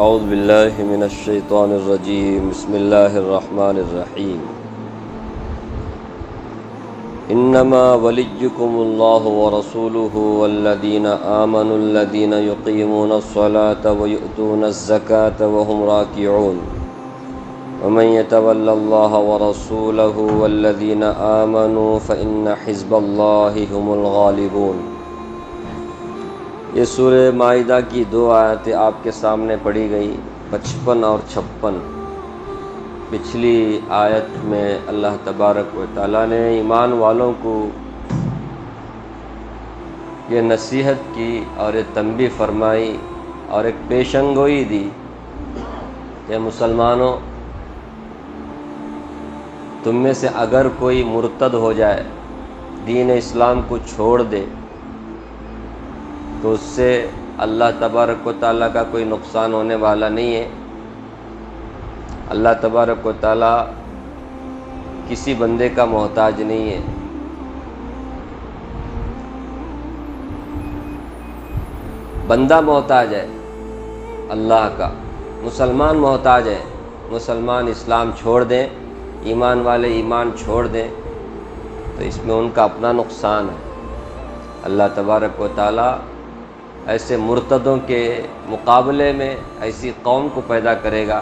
اعوذ باللہ من الشیطان الرجیم بسم اللہ الرحمن الرحیم انما ولیکم اللہ ورسولہ والذین آمنوا الذین یقیمون الصلاة ویؤتون الزکاة وهم راکعون ومن يتول اللہ ورسولہ والذین آمنوا فإن حزب اللہ هم الغالبون۔ یہ سورہ مائدہ کی دو آیتیں آپ کے سامنے پڑھی گئی، 55 اور 56۔ پچھلی آیت میں اللہ تبارک و تعالیٰ نے ایمان والوں کو یہ نصیحت کی اور یہ تنبیہ فرمائی اور ایک پیشن گوئی دی کہ مسلمانوں، تم میں سے اگر کوئی مرتد ہو جائے، دین اسلام کو چھوڑ دے، تو اس سے اللہ تبارک و تعالیٰ کا کوئی نقصان ہونے والا نہیں ہے۔ اللہ تبارک و تعالیٰ کسی بندے کا محتاج نہیں ہے۔ بندہ محتاج ہے اللہ کا، مسلمان محتاج ہے۔ مسلمان اسلام چھوڑ دیں، ایمان والے ایمان چھوڑ دیں تو اس میں ان کا اپنا نقصان ہے۔ اللہ تبارک و تعالیٰ ایسے مرتدوں کے مقابلے میں ایسی قوم کو پیدا کرے گا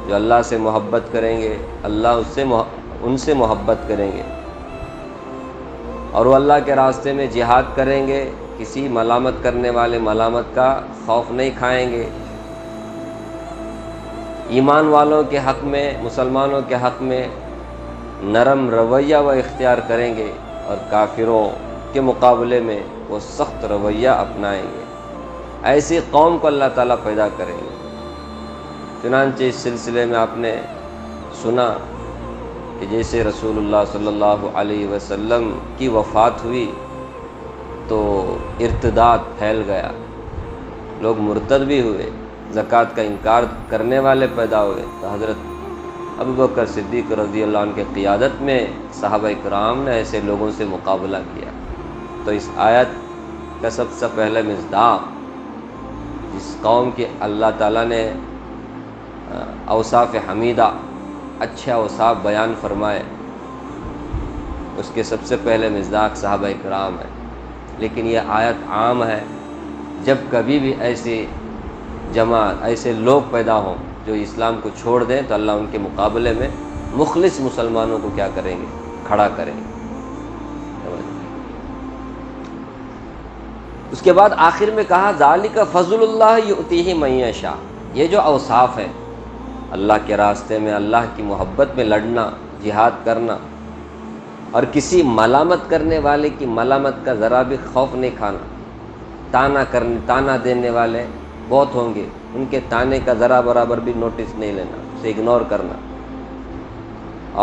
جو اللہ سے محبت کریں گے، اللہ ان سے محبت کریں گے، اور وہ اللہ کے راستے میں جہاد کریں گے، کسی ملامت کرنے والے ملامت کا خوف نہیں کھائیں گے، ایمان والوں کے حق میں، مسلمانوں کے حق میں نرم رویہ وہ اختیار کریں گے، اور کافروں کے مقابلے میں وہ سخت رویہ اپنائیں گے۔ ایسی قوم کو اللہ تعالیٰ پیدا کریں گے۔ چنانچہ اس سلسلے میں آپ نے سنا کہ جیسے رسول اللہ صلی اللہ علیہ وسلم کی وفات ہوئی تو ارتداد پھیل گیا، لوگ مرتد بھی ہوئے، زکوٰۃ کا انکار کرنے والے پیدا ہوئے، تو حضرت ابوبکر صدیق رضی اللہ عنہ کی قیادت میں صحابہ کرام نے ایسے لوگوں سے مقابلہ کیا۔ تو اس آیت کا سب سے پہلے مصداق جس قوم کے اللہ تعالیٰ نے اوصاف حمیدہ، اچھے اوصاف بیان فرمائے، اس کے سب سے پہلے مصداق صحابہ کرام ہے۔ لیکن یہ آیت عام ہے، جب کبھی بھی ایسی جماعت، ایسے لوگ پیدا ہوں جو اسلام کو چھوڑ دیں تو اللہ ان کے مقابلے میں مخلص مسلمانوں کو کیا کریں گے؟ کھڑا کریں گے۔ اس کے بعد آخر میں کہا ذالک فضل اللہ یؤتیہ من یشاء۔ یہ جو اوصاف ہے، اللہ کے راستے میں اللہ کی محبت میں لڑنا، جہاد کرنا، اور کسی ملامت کرنے والے کی ملامت کا ذرا بھی خوف نہیں کھانا، تانا دینے والے بہت ہوں گے، ان کے تانے کا ذرا برابر بھی نوٹس نہیں لینا، اسے اگنور کرنا،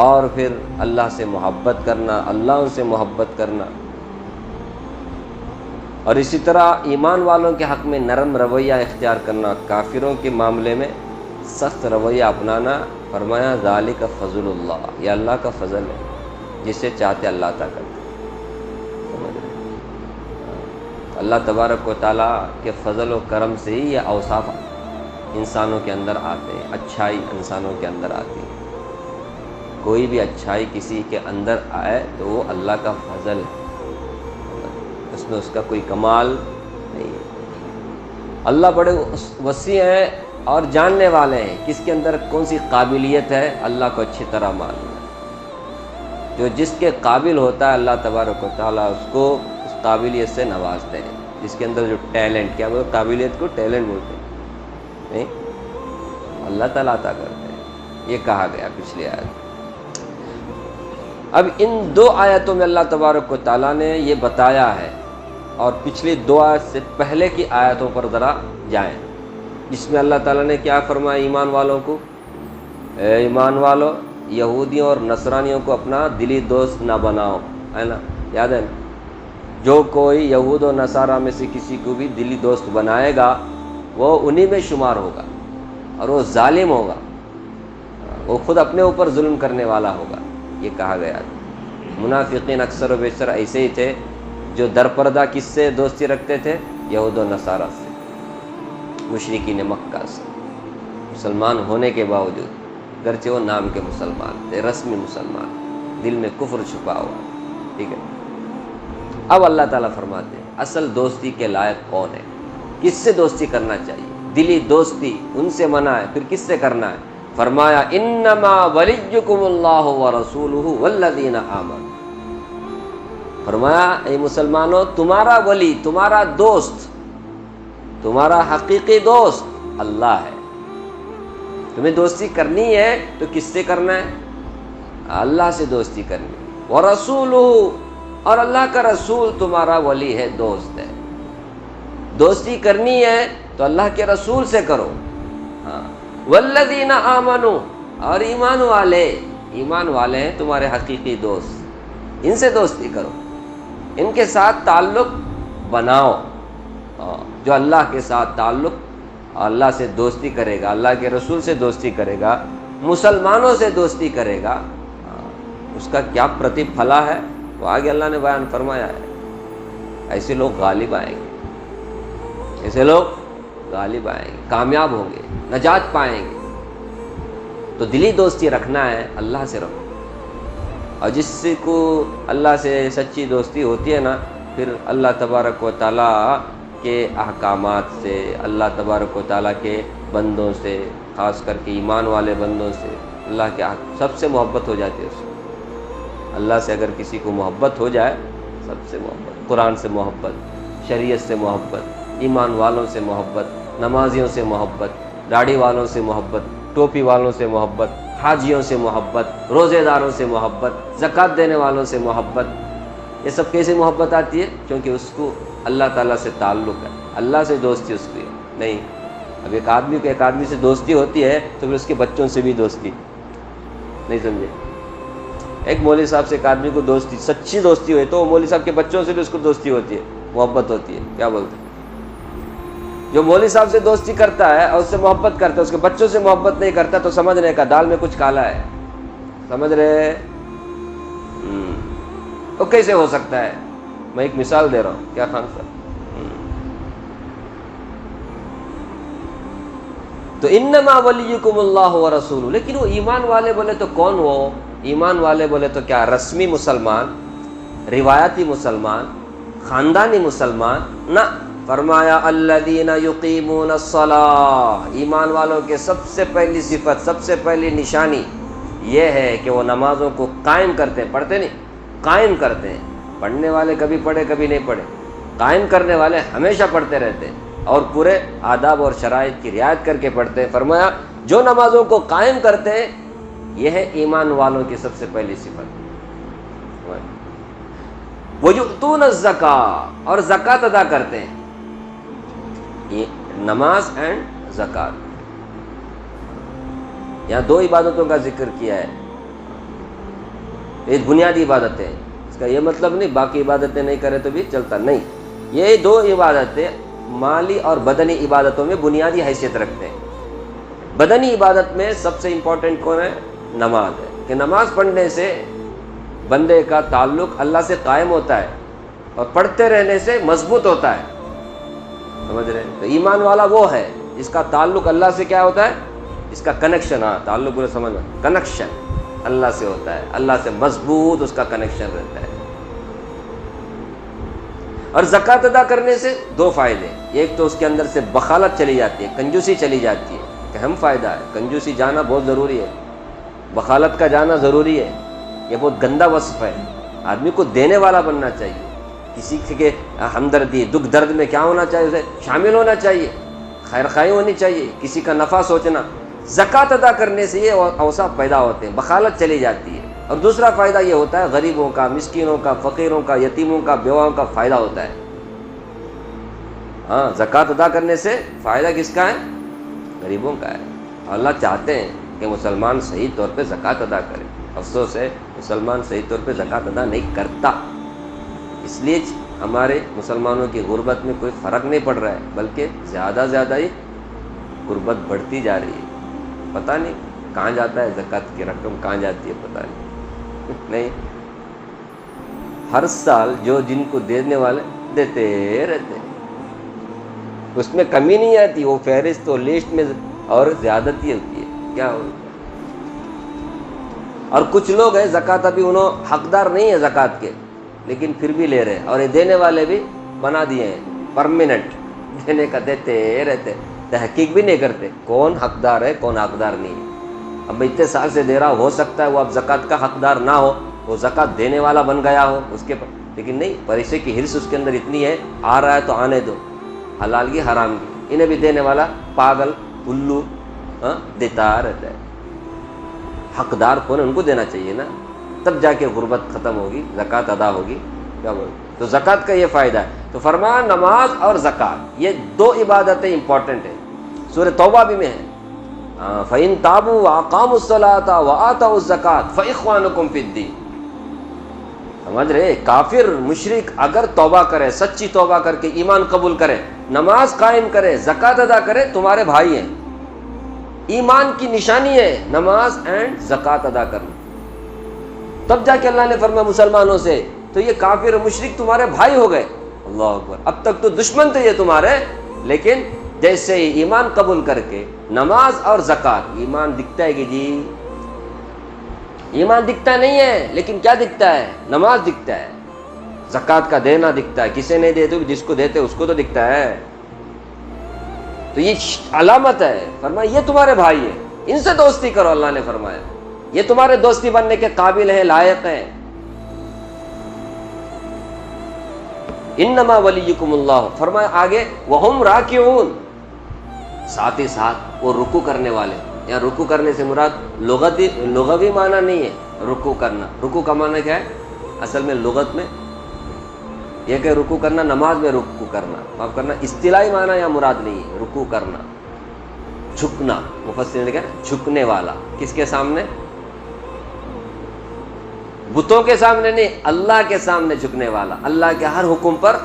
اور پھر اللہ سے محبت کرنا، اللہ ان سے محبت کرنا، اور اسی طرح ایمان والوں کے حق میں نرم رویہ اختیار کرنا، کافروں کے معاملے میں سخت رویہ اپنانا۔ فرمایا ذالک فضل اللہ، یہ اللہ کا فضل ہے، جسے چاہتے اللہ عطا کرتے۔ اللہ تبارک و تعالیٰ کے فضل و کرم سے ہی یہ اوصاف انسانوں کے اندر آتے ہیں، اچھائی انسانوں کے اندر آتی ہے۔ کوئی بھی اچھائی کسی کے اندر آئے تو وہ اللہ کا فضل ہے، اس میں اس کا کوئی کمال نہیں ہے۔ اللہ بڑے وسیع ہیں اور جاننے والے ہیں، کس کے اندر کون سی قابلیت ہے اللہ کو اچھی طرح معلوم ہے۔ جو جس کے قابل ہوتا ہے اللہ تبارک و تعالیٰ اس کو اس قابلیت سے نوازتے ہیں۔ جس کے اندر جو ٹیلنٹ، کیا وہ قابلیت کو ٹیلنٹ بولتے ہیں، نہیں، اللہ تعالیٰ عطا کرتے ہیں، یہ کہا گیا پچھلی آیت۔ اب ان دو آیتوں میں اللہ تبارک و تعالیٰ نے یہ بتایا ہے، اور پچھلی دو آیت سے پہلے کی آیتوں پر ذرا جائیں۔ اس میں اللہ تعالیٰ نے کیا فرمایا ایمان والوں کو؟ اے ایمان والو، یہودیوں اور نصرانیوں کو اپنا دلی دوست نہ بناؤ، ہے نا، یاد ہے نا؟ جو کوئی یہود و نصارہ میں سے کسی کو بھی دلی دوست بنائے گا وہ انہی میں شمار ہوگا، اور وہ ظالم ہوگا، وہ خود اپنے اوپر ظلم کرنے والا ہوگا، یہ کہا گیا۔ منافقین اکثر و بیشتر ایسے ہی تھے جو در پردہ کس سے دوستی رکھتے تھے؟ یہود و نصارہ سے، مشرکین مکہ سے۔ مسلمان ہونے کے باوجود، گرچہ وہ نام کے مسلمان تھے، رسمی مسلمان، دل میں کفر چھپا ہوا، ٹھیک ہے۔ اب اللہ تعالیٰ فرماتے ہیں اصل دوستی کے لائق کون ہے، کس سے دوستی کرنا چاہیے؟ دلی دوستی ان سے منع ہے، پھر کس سے کرنا ہے؟ فرمایا انما ولیکم اللہ ورسولہ والذین آمنوا، فرمایا اے مسلمانوں، تمہارا ولی، تمہارا دوست، تمہارا حقیقی دوست اللہ ہے۔ تمہیں دوستی کرنی ہے تو کس سے کرنا ہے؟ اللہ سے دوستی کرنی ہے۔ ورسولہ، اور اللہ کا رسول تمہارا ولی ہے، دوست ہے۔ دوستی کرنی ہے تو اللہ کے رسول سے کرو، ہاں۔ والذین آمنوا، اور ایمان والے ہیں تمہارے حقیقی دوست، ان سے دوستی کرو، ان کے ساتھ تعلق بناؤ۔ جو اللہ کے ساتھ تعلق، اللہ سے دوستی کرے گا، اللہ کے رسول سے دوستی کرے گا، مسلمانوں سے دوستی کرے گا، اس کا کیا پرتی پھلا ہے وہ آگے اللہ نے بیان فرمایا ہے۔ ایسے لوگ غالب آئیں گے، ایسے لوگ غالب آئیں گے، کامیاب ہوں گے، نجات پائیں گے۔ تو دلی دوستی رکھنا ہے، اللہ سے رکھو، اور جس کو اللہ سے سچی دوستی ہوتی ہے نا، پھر اللہ تبارک و تعالیٰ کے احکامات سے، اللہ تبارک و تعالیٰ کے بندوں سے، خاص کر کے ایمان والے بندوں سے، اللہ کے سب سے محبت ہو جاتی ہے اس کو۔ اللہ سے اگر کسی کو محبت ہو جائے، سب سے محبت، قرآن سے محبت، شریعت سے محبت، ایمان والوں سے محبت، نمازیوں سے محبت، داڑھی والوں سے محبت، ٹوپی والوں سے محبت، حاجیوں سے محبت، روزے داروں سے محبت، زکوٰۃ دینے والوں سے محبت۔ یہ سب کیسے محبت آتی ہے؟ کیونکہ اس کو اللہ تعالیٰ سے تعلق ہے، اللہ سے دوستی اس کی نہیں۔ اب ایک آدمی کو ایک آدمی سے دوستی ہوتی ہے تو پھر اس کے بچوں سے بھی دوستی، نہیں سمجھے؟ ایک مولوی صاحب سے ایک آدمی کو دوستی، سچی دوستی ہوئی تو وہ مولوی صاحب کے بچوں سے بھی اس کو دوستی ہوتی ہے، محبت ہوتی ہے۔ کیا بولتے ہیں؟ جو مولوی صاحب سے دوستی کرتا ہے اور اس سے محبت کرتا ہے، اس کے بچوں سے محبت نہیں کرتا، تو سمجھنے کا دال میں کچھ کالا ہے، سمجھ رہے؟ وہ کیسے ہو سکتا ہے؟ میں ایک مثال دے رہا ہوں، کیا خان صاحب؟ تو انما ولیکم اللہ ورسولہ، لیکن وہ ایمان والے بولے تو کون؟ وہ ایمان والے بولے تو کیا رسمی مسلمان، روایتی مسلمان، خاندانی مسلمان؟ نہ، فرمایا الذین یقیمون الصلاۃ، ایمان والوں کے سب سے پہلی صفت، سب سے پہلی نشانی یہ ہے کہ وہ نمازوں کو قائم کرتے ہیں، پڑھتے نہیں، قائم کرتے ہیں۔ پڑھنے والے کبھی پڑھے کبھی نہیں پڑھے، قائم کرنے والے ہمیشہ پڑھتے رہتے ہیں اور پورے آداب اور شرائط کی رعایت کر کے پڑھتے ہیں۔ فرمایا جو نمازوں کو قائم کرتے ہیں یہ ہے ایمان والوں کی سب سے پہلی صفت۔ وَيُؤْتُونَ الزَّكَاةَ، اور زکوٰۃ ادا کرتے ہیں۔ یہ نماز اینڈ زکوٰۃ، یہاں دو عبادتوں کا ذکر کیا ہے، یہ بنیادی عبادتیں، اس کا یہ مطلب نہیں باقی عبادتیں نہیں کرے تو بھی چلتا، نہیں، یہ دو عبادتیں مالی اور بدنی عبادتوں میں بنیادی حیثیت رکھتے ہیں۔ بدنی عبادت میں سب سے امپورٹنٹ کون ہے؟ نماز ہے، کہ نماز پڑھنے سے بندے کا تعلق اللہ سے قائم ہوتا ہے اور پڑھتے رہنے سے مضبوط ہوتا ہے، سمجھ رہے ہیں؟ تو ایمان والا وہ ہے جس کا تعلق اللہ سے کیا ہوتا ہے؟ اس کا کنیکشن، ہاں تعلق پورے سمجھ میں، کنیکشن اللہ سے ہوتا ہے، اللہ سے مضبوط اس کا کنیکشن رہتا ہے۔ اور زکوٰۃ ادا کرنے سے دو فائدے، ایک تو اس کے اندر سے بخالت چلی جاتی ہے، کنجوسی چلی جاتی ہے، کہ اہم فائدہ ہے، کنجوسی جانا بہت ضروری ہے، بخالت کا جانا ضروری ہے، یہ بہت گندا وصف ہے، آدمی کو دینے والا بننا چاہیے، کسی کے ہمدردی دکھ درد میں کیا ہونا چاہیے؟ اسے شامل ہونا چاہیے، خیر خواہی ہونی چاہیے، کسی کا نفع سوچنا۔ زکوٰۃ ادا کرنے سے یہ اوصاف پیدا ہوتے ہیں، بخالت چلی جاتی ہے، اور دوسرا فائدہ یہ ہوتا ہے غریبوں کا، مسکینوں کا، فقیروں کا، یتیموں کا، بیواؤں کا فائدہ ہوتا ہے۔ ہاں، زکوٰۃ ادا کرنے سے فائدہ کس کا ہے؟ غریبوں کا ہے۔ اللہ چاہتے ہیں کہ مسلمان صحیح طور پہ زکوٰۃ ادا کرے، افسوس ہے مسلمان صحیح طور پہ زکوٰۃ ادا نہیں کرتا، اس لیے ہمارے مسلمانوں کی غربت میں کوئی فرق نہیں پڑ رہا ہے، بلکہ زیادہ زیادہ ہی غربت بڑھتی جا رہی ہے۔ پتہ نہیں کہاں جاتا ہے زکوٰۃ کی رقم، کہاں جاتی ہے پتہ نہیں، ہر سال جو جن کو دینے والے دیتے رہتے ہیں، اس میں کمی نہیں آتی، وہ فہرست و لسٹ میں اور زیادتی ہوتی ہے کیا ہو. اور کچھ لوگ ہیں زکوٰۃ ابھی انہوں حقدار نہیں ہے زکوٰۃ کے، لیکن پھر بھی لے رہے ہیں، اور یہ دینے والے بھی بنا دیے ہیں پرماننٹ، دینے کا دیتے رہتے، تحقیق بھی نہیں کرتے کون حقدار ہے کون حقدار نہیں ہے. اب میں اتنے سال سے دے رہا ہوں، ہو سکتا ہے وہ اب زکوٰۃ کا حقدار نہ ہو، وہ زکوٰۃ دینے والا بن گیا ہو اس کے پر، لیکن نہیں، پیسے کی ہرس اس کے اندر اتنی ہے، آ رہا ہے تو آنے دو، حلال کی حرام کی، انہیں بھی دینے والا پاگل الو دیتا رہتا ہے. حقدار کون ہے ان کو دینا چاہیے نا، تب جا کے غربت ختم ہوگی، زکوٰۃ ادا ہوگی. کیا بول، تو زکوٰۃ کا یہ فائدہ ہے. تو فرمایا نماز اور زکوٰۃ یہ دو عبادتیں امپورٹنٹ ہیں. سورہ توبہ بھی میں ہے، فَإِن تَابُوا وَأَقَامُوا الصَّلَاةَ وَآتَوُا الزَّكَاةَ فَإِخْوَانُكُمْ فِي الدِّينِ. سمجھ رہے، کافر مشرک اگر توبہ کرے، سچی توبہ کر کے ایمان قبول کرے، نماز قائم کرے، زکوٰۃ ادا کرے، تمہارے بھائی ہیں. ایمان کی نشانی ہے نماز اینڈ زکوٰۃ ادا کرنا. تب جا کے اللہ نے فرمایا مسلمانوں سے، تو یہ کافر مشرک تمہارے بھائی ہو گئے. اللہ اکبر. اب تک تو دشمن تھے یہ تمہارے، لیکن جیسے ہی ایمان قبول کر کے نماز اور زکوٰۃ، ایمان دکھتا ہے کہ جی ایمان دکھتا نہیں ہے، لیکن کیا دکھتا ہے؟ نماز دکھتا ہے، زکوٰۃ کا دینا دکھتا ہے. کسے نہیں دے تو جس کو دیتے اس کو تو دکھتا ہے. تو یہ علامت ہے. فرمایا یہ تمہارے بھائی ہیں، ان سے دوستی کرو. اللہ نے فرمایا یہ تمہارے دوستی بننے کے قابل ہیں، لائق ہیں. انما ولیکم اللہ. فرمایا آگے وہم راکعون، ساتھ ہی ساتھ وہ رکوع کرنے والے. یہاں رکوع کرنے سے مراد لغوی معنی نہیں ہے. رکوع کرنا، رکوع کا معنی کیا ہے اصل میں لغت میں؟ یہ کہ رکوع کرنا نماز میں رکوع کرنا، معاف کرنا، اصطلاحی معنی یا مراد نہیں ہے. رکوع کرنا جھکنا، مفسرین نے کہا جھکنے والا. کس کے سامنے؟ بتوں کے سامنے نہیں، اللہ کے سامنے جھکنے والا، اللہ کے ہر حکم پر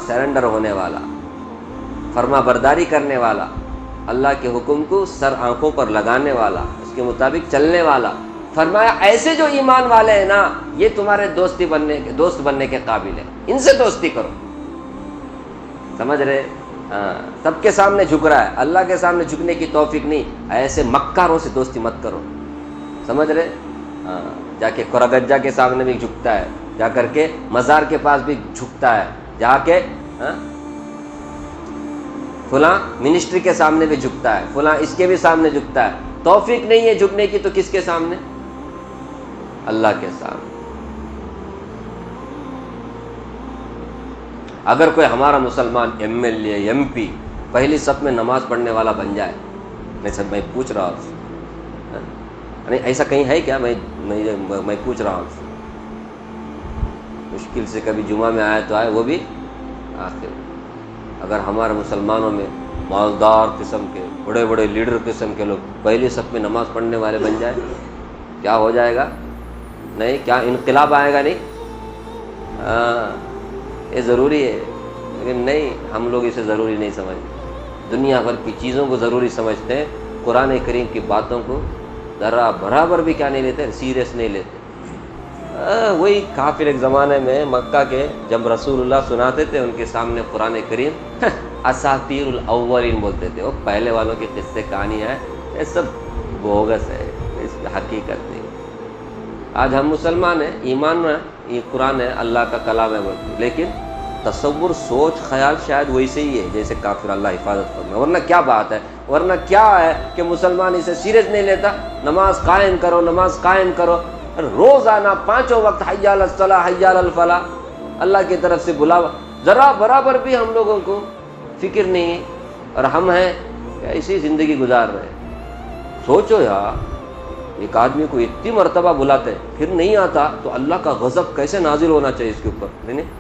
سرنڈر ہونے والا، فرما برداری کرنے والا، اللہ کے حکم کو سر آنکھوں پر لگانے والا، اس کے مطابق چلنے والا. فرمایا ایسے جو ایمان والے ہیں نا، یہ تمہارے دوست بننے کے قابل ہیں، ان سے دوستی کرو. سمجھ رہے؟ سب کے سامنے جھک رہا ہے، اللہ کے سامنے جھکنے کی توفیق نہیں. ایسے مکاروں سے دوستی مت کرو. سمجھ رہے؟ جا کے قرگجا کے سامنے بھی جھکتا ہے، جا کر کے مزار کے پاس بھی جھکتا ہے، جا کے فلاں منسٹری کے سامنے بھی جھکتا ہے، فلاں اس کے بھی سامنے جھکتا ہے. توفیق نہیں ہے جھکنے کی تو کس کے سامنے؟ اللہ کے سامنے. اگر کوئی ہمارا مسلمان M L A M P پہلی صف میں نماز پڑھنے والا بن جائے، میں پوچھ رہا ہوں نہیں ایسا کہیں ہے کیا؟ میں پوچھ رہا ہوں. مشکل سے کبھی جمعہ میں آئے تو آئے، وہ بھی آخر. اگر ہمارے مسلمانوں میں مالدار قسم کے بڑے بڑے لیڈر قسم کے لوگ پہلی صف میں نماز پڑھنے والے بن جائے، کیا ہو جائے گا؟ نہیں کیا انقلاب آئے گا؟ نہیں. یہ ضروری ہے، لیکن نہیں، ہم لوگ اسے ضروری نہیں سمجھتے. دنیا بھر کی چیزوں کو ضروری سمجھتے ہیں، قرآن کریم کی باتوں کو ذرا برابر بھی کیا نہیں لیتے، سیریس نہیں لیتے. وہی کافر ایک زمانے میں مکہ کے جب رسول اللہ سناتے تھے ان کے سامنے قرآن کریم، اساطیر الاولین بولتے تھے، وہ پہلے والوں کے قصے کہانی ہے، یہ سب بوگس ہے، اس کی حقیقت نہیں. آج ہم مسلمان ہیں، ایمان ہے، یہ قرآن ہے، اللہ کا کلام ہے بولتے، لیکن تصور، سوچ، خیال شاید ویسے ہی ہے جیسے کافر. اللہ حفاظت کرنا. ورنہ کیا بات ہے، ورنہ کیا ہے کہ مسلمان اسے سیریس نہیں لیتا. نماز قائم کرو، نماز قائم کرو، روزانہ 5 وقت حی علی الصلاۃ حی علی الفلاح، اللہ کی طرف سے بلاوا. ذرا برابر بھی ہم لوگوں کو فکر نہیں ہے، اور ہم ہیں ایسی زندگی گزار رہے. سوچو یار، ایک آدمی کو اتنی مرتبہ بلاتے پھر نہیں آتا تو اللہ کا غضب کیسے نازل ہونا چاہیے اس کے اوپر، نہیں؟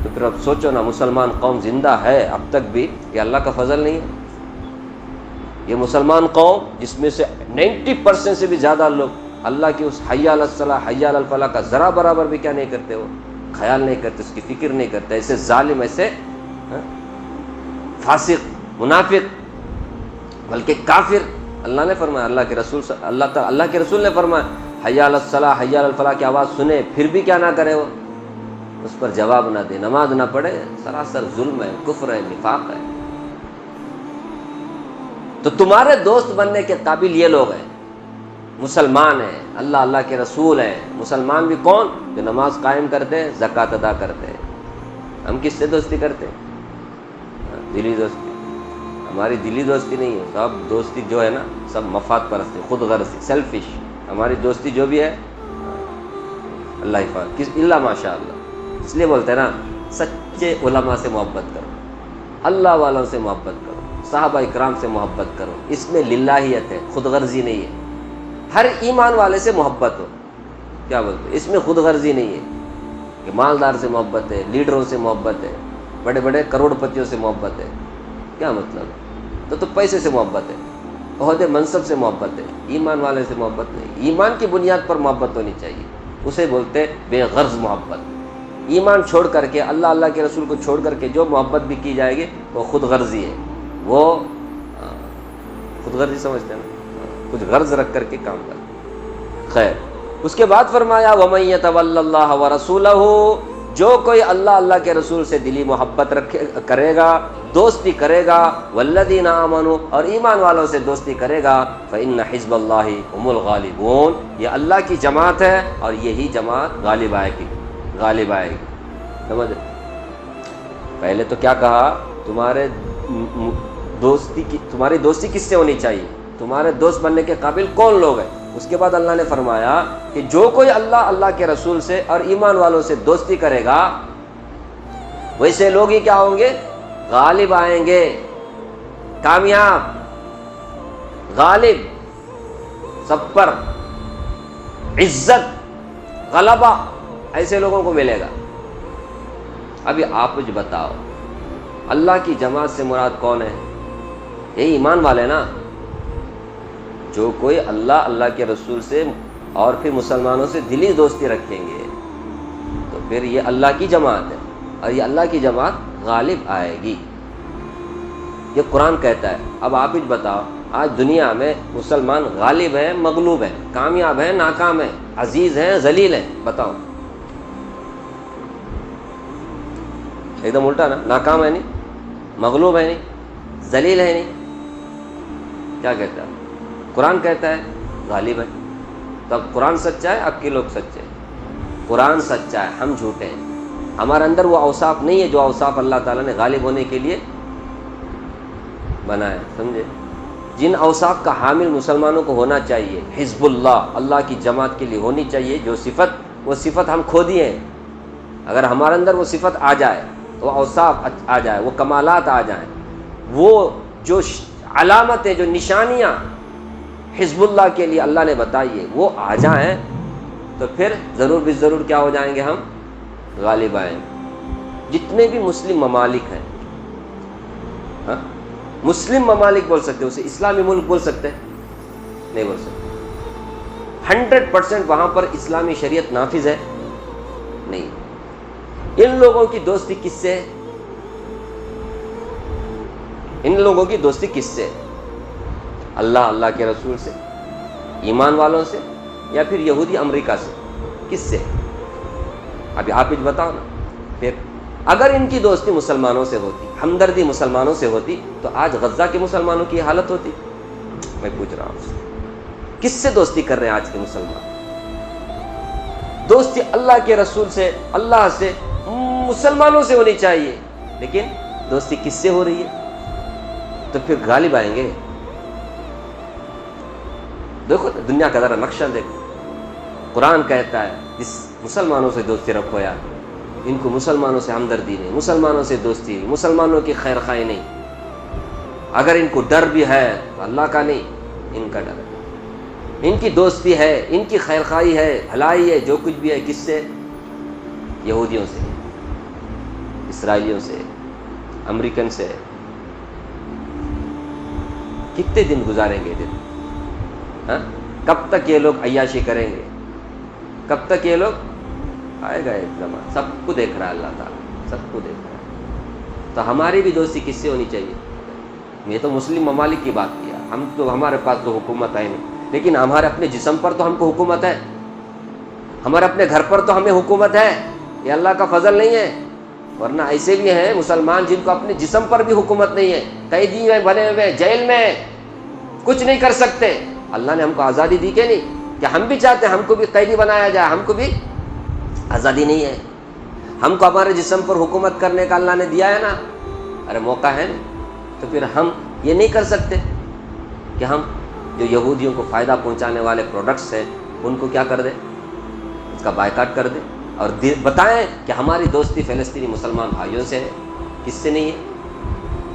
تو پھر اب سوچو نا، مسلمان قوم زندہ ہے اب تک بھی، یہ اللہ کا فضل نہیں ہے؟ یہ مسلمان قوم جس میں سے 90% سے بھی زیادہ لوگ اللہ کی اس حی علی الصلاۃ حی علی الفلاح کا ذرا برابر بھی کیا نہیں کرتے، وہ خیال نہیں کرتے، اس کی فکر نہیں کرتے. ایسے ظالم، ایسے فاسق، منافق، بلکہ کافر. اللہ نے فرمایا، اللہ کے رسول نے فرمایا حی علی الصلاۃ حی علی الفلاح کی آواز سنے پھر بھی کیا نہ کرے، وہ اس پر جواب نہ دے، نماز نہ پڑھے، سراسر ظلم ہے، کفر ہے، نفاق ہے. تو تمہارے دوست بننے کے قابل یہ لوگ ہیں، مسلمان ہیں، اللہ اللہ کے رسول ہیں۔ مسلمان بھی کون؟ جو نماز قائم کرتے ہیں، زکوٰۃ ادا کرتے ہیں۔ ہم کس سے دوستی کرتے ہیں؟ دلی دوستی۔ ہماری دلی دوستی نہیں ہے، سب دوستی جو ہے نا سب مفاد پرست ہے، خود غرضی، سیلفش۔ ہماری دوستی جو بھی ہے اللہ حفاظ کس اللہ ماشاء اللہ، اس لیے بولتے ہیں نا سچے علماء سے محبت کرو، اللہ والوں سے محبت کرو، صحابہ اکرام سے محبت کرو، اس میں للہیت ہے، خود غرضی نہیں ہے۔ ہر ایمان والے سے محبت ہو، کیا بولتے ہیں، اس میں خود غرضی نہیں ہے کہ مالدار سے محبت ہے، لیڈروں سے محبت ہے، بڑے بڑے کروڑ پتیوں سے محبت ہے، کیا مطلب ہے؟ تو پیسے سے محبت ہے، عہدے منصب سے محبت ہے، ایمان والے سے محبت نہیں۔ ایمان کی بنیاد پر محبت ہونی چاہیے، اسے بولتے بے غرض محبت۔ ایمان چھوڑ کر کے، اللہ اللہ کے رسول کو چھوڑ کر کے جو محبت بھی کی جائے گی وہ خود غرضی ہے، وہ خود غرضی سمجھتے ہیں نا، کچھ غرض رکھ کر کے کام کرتے۔ خیر، اس کے بعد فرمایا وَمَن يَتَوَلَّ اللَّهَ وَرَسُولَهُ، جو کوئی اللہ اللہ کے رسول سے دلی محبت کرے گا، دوستی کرے گا، والذین آمنوا، اور ایمان والوں سے دوستی کرے گا، فإن حزب اللہ هم الغالبون، یہ اللہ کی جماعت ہے اور یہی جماعت غالب آئے گی، غالب آئے گی۔ سمجھ؟ پہلے تو کیا کہا، تمہاری دوستی کس سے ہونی چاہیے، تمہارے دوست بننے کے قابل کون لوگ ہیں۔ اس کے بعد اللہ نے فرمایا کہ جو کوئی اللہ اللہ کے رسول سے اور ایمان والوں سے دوستی کرے گا، ویسے لوگ ہی کیا ہوں گے، غالب آئیں گے، کامیاب، غالب، سب پر عزت، غلبہ ایسے لوگوں کو ملے گا۔ ابھی آپ مجھے بتاؤ، اللہ کی جماعت سے مراد کون ہے؟ یہی ایمان والے نا۔ جو کوئی اللہ اللہ کے رسول سے اور پھر مسلمانوں سے دلی دوستی رکھیں گے تو پھر یہ اللہ کی جماعت ہے، اور یہ اللہ کی جماعت غالب آئے گی، یہ قرآن کہتا ہے۔ اب آپ ہی بتاؤ، آج دنیا میں مسلمان غالب ہیں، مغلوب ہیں، کامیاب ہیں، ناکام ہیں، عزیز ہیں، ذلیل ہیں؟ بتاؤ۔ ایک دم الٹا نا، ناکام ہے نہیں، مغلوب ہے نہیں، ذلیل ہے نہیں، کیا کہتا ہے؟ قرآن کہتا ہے غالب ہے۔ تو اب قرآن سچا ہے، اب کے لوگ سچے ہیں؟ قرآن سچا ہے، ہم جھوٹے ہیں۔ ہمارے اندر وہ اوصاف نہیں ہے جو اوصاف اللہ تعالیٰ نے غالب ہونے کے لیے بنائے، سمجھے؟ جن اوصاف کا حامل مسلمانوں کو ہونا چاہیے، حزب اللہ، اللہ کی جماعت کے لیے ہونی چاہیے جو صفت، وہ صفت ہم کھو دیے ہیں۔ اگر ہمارے اندر وہ صفت آ جائے، وہ اوصاف آ جائے، وہ کمالات آ جائیں، وہ جو علامتیں، جو نشانیاں حزب اللہ کے لیے اللہ نے بتائی ہے وہ آ جائیں، تو پھر ضرور بھی ضرور کیا ہو جائیں گے، ہم غالب آئیں گے۔ جتنے بھی مسلم ممالک ہیں، ہاں مسلم ممالک بول سکتے، اسے اسلامی ملک بول سکتے؟ نہیں بول سکتے۔ 100% وہاں پر اسلامی شریعت نافذ ہے؟ نہیں۔ ان لوگوں کی دوستی کس سے ہے؟ ان لوگوں کی دوستی کس سے ہے؟ اللہ اللہ کے رسول سے، ایمان والوں سے، یا پھر یہودی امریکہ سے؟ کس سے؟ ابھی آپ ہی بتاؤ نا۔ پھر اگر ان کی دوستی مسلمانوں سے ہوتی، ہمدردی مسلمانوں سے ہوتی، تو آج غزہ کے مسلمانوں کی حالت ہوتی؟ میں پوچھ رہا ہوں، کس سے دوستی کر رہے ہیں آج کے مسلمان؟ دوستی اللہ کے رسول سے، اللہ سے، مسلمانوں سے ہونی چاہیے، لیکن دوستی کس سے ہو رہی ہے؟ تو پھر غالب آئیں گے۔ دیکھو دنیا کا ذرا نقشہ دیکھو، قرآن کہتا ہے اس مسلمانوں سے دوستی رکھو یار، ان کو مسلمانوں سے ہمدردی نہیں، مسلمانوں سے دوستی نہیں، مسلمانوں کی خیر خواہی نہیں۔ اگر ان کو ڈر بھی ہے تو اللہ کا نہیں، ان کا ڈر ہے، ان کی دوستی ہے، ان کی خیر خواہی ہے، بھلائی ہے، جو کچھ بھی ہے، کس سے؟ یہودیوں سے، اسرائیلیوں سے، امریکن سے۔ کتنے دن گزاریں گے دن؟ کب تک یہ لوگ عیاشی کریں گے؟ کب تک یہ لوگ؟ آئے گا ایک زمان، سب کو دیکھ رہا ہے اللہ تعالیٰ، سب کو دیکھ رہا ہے۔ تو ہماری بھی دوستی کس سے ہونی چاہیے؟ یہ تو مسلم ممالک کی بات کیا، ہم تو ہمارے پاس تو حکومت ہے نہیں، لیکن ہمارے اپنے جسم پر تو ہم کو حکومت ہے، ہمارے اپنے گھر پر تو ہمیں حکومت ہے۔ یہ اللہ کا فضل نہیں ہے؟ ورنہ ایسے بھی ہیں مسلمان جن کو اپنے جسم پر بھی حکومت نہیں ہے، قیدی میں بنے ہوئے، جیل میں، کچھ نہیں کر سکتے. اللہ نے ہم کو آزادی دی کہ نہیں؟ کہ ہم بھی چاہتے ہیں ہم کو بھی قیدی بنایا جائے، ہم کو بھی آزادی نہیں ہے. ہم کو ہمارے جسم پر حکومت کرنے کا اللہ نے دیا ہے نا، ارے موقع ہے نا. تو پھر ہم یہ نہیں کر سکتے کہ ہم جو یہودیوں کو فائدہ پہنچانے والے پروڈکٹس ہیں ان کو کیا کر دیں، اس کا بائیکاٹ کر دیں، اور بتائیں کہ ہماری دوستی فلسطینی مسلمان بھائیوں سے ہے، کس سے نہیں ہے.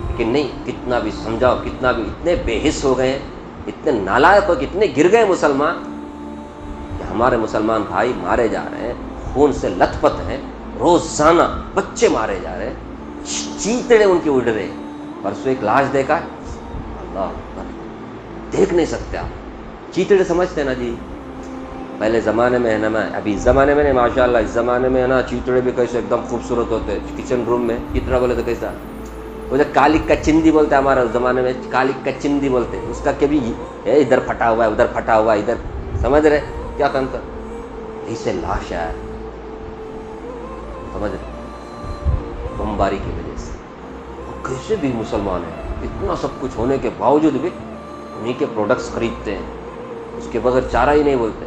لیکن نہیں، کتنا بھی سمجھاؤ، کتنا بھی، اتنے بے حس ہو گئے ہیں، اتنے نالائق ہو، کتنے گر گئے مسلمان کہ ہمارے مسلمان بھائی مارے جا رہے ہیں، خون سے لت پت ہیں، روزانہ بچے مارے جا رہے ہیں، چیتڑے ان کے اڑ رہے ہیں. پرسوں ایک لاش دیکھا ہے، اللہ اکبر، دیکھ نہیں سکتے آپ. چیتڑے سمجھتے ہیں نا جی، پہلے زمانے میں ہے نا، ابھی زمانے میں نہیں، ماشاءاللہ اس زمانے میں ہے نا، چیتڑے بھی کیسے ایک دم خوبصورت ہوتے. کچن روم میں چیتڑا بولے تو کیسا، وہ جو کالک کا چندی بولتے ہیں، ہمارے اس زمانے میں کالک کا چندی بولتے ہیں، اس کا کبھی ادھر پھٹا ہوا ہے، ادھر پھٹا ہوا ہے، ادھر، سمجھ رہے کیا کنتر. اسے لاش ہے، سمجھ رہے، بمباری کی وجہ سے. کیسے بھی مسلمان ہیں، اتنا سب کچھ ہونے کے باوجود بھی انہیں کے پروڈکٹس خریدتے ہیں، اس کے بغیر چارہ ہی نہیں بولتے.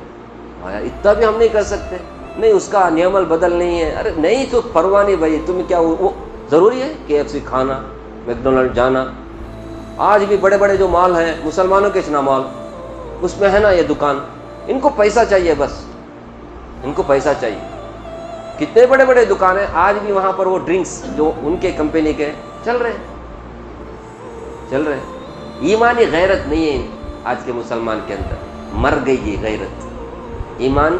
اتنا بھی ہم نہیں کر سکتے، نہیں اس کا نعم البدل نہیں ہے. ارے نہیں تو پرواہ نہیں بھائی، تم کیا وہ ضروری ہے KFC کھانا، میکڈونلڈ جانا؟ آج بھی بڑے بڑے جو مال ہیں مسلمانوں کے چنا مال، اس میں ہے نا یہ دکان، ان کو پیسہ چاہیے، بس ان کو پیسہ چاہیے. کتنے بڑے بڑے دکان ہیں آج بھی وہاں پر، وہ ڈرنکس جو ان کے کمپنی کے چل رہے ہیں. ایمانی غیرت نہیں ہے آج کے مسلمان کے اندر، مر گئی یہ غیرت. ایمان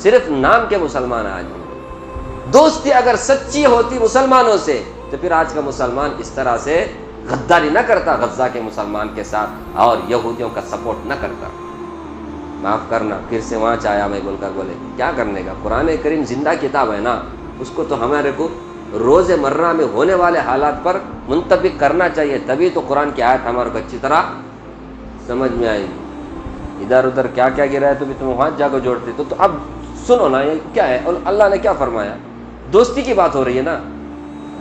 صرف نام کے مسلمان آج ہوں. دوستی اگر سچی ہوتی مسلمانوں سے تو پھر آج کا مسلمان اس طرح سے غداری نہ کرتا غزہ کے مسلمان کے ساتھ، اور یہودیوں کا سپورٹ نہ کرتا. معاف کرنا، پھر سے وہاں چایا میں بول کر بولے کیا کرنے کا. قرآن کریم زندہ کتاب ہے نا، اس کو تو ہمارے کو روز مرہ میں ہونے والے حالات پر منطبق کرنا چاہیے، تبھی تو قرآن کی آیت ہمارے کو اچھی طرح سمجھ میں آئے گی. ادھر ادھر کیا کیا گرا ہے تو بھی تم وہاں جا کے جوڑتے. تو اب سنو نا یہ کیا ہے، اور اللہ نے کیا فرمایا. دوستی کی بات ہو رہی ہے نا.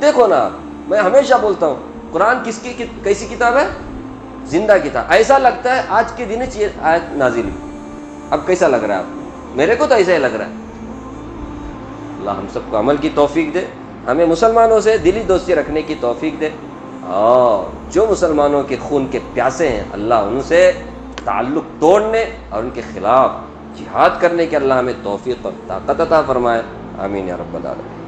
دیکھو نا، میں ہمیشہ بولتا ہوں قرآن کس کی کیسی کتاب ہے؟ زندہ کتاب. ایسا لگتا ہے آج کے دن یہ آیت نازل ہوئی. اب کیسا لگ رہا ہے آپ؟ میرے کو تو ایسا ہی لگ رہا ہے. اللہ ہم سب کو عمل کی توفیق دے، ہمیں مسلمانوں سے دلی دوستی رکھنے کی توفیق دے، اور جو مسلمانوں کے خون کے پیاسے ہیں اللہ ان سے تعلق توڑنے اور ان کے خلاف جہاد کرنے کے اللہ ہمیں توفیق اور طاقت عطا فرمائے. آمین یا رب العالمین.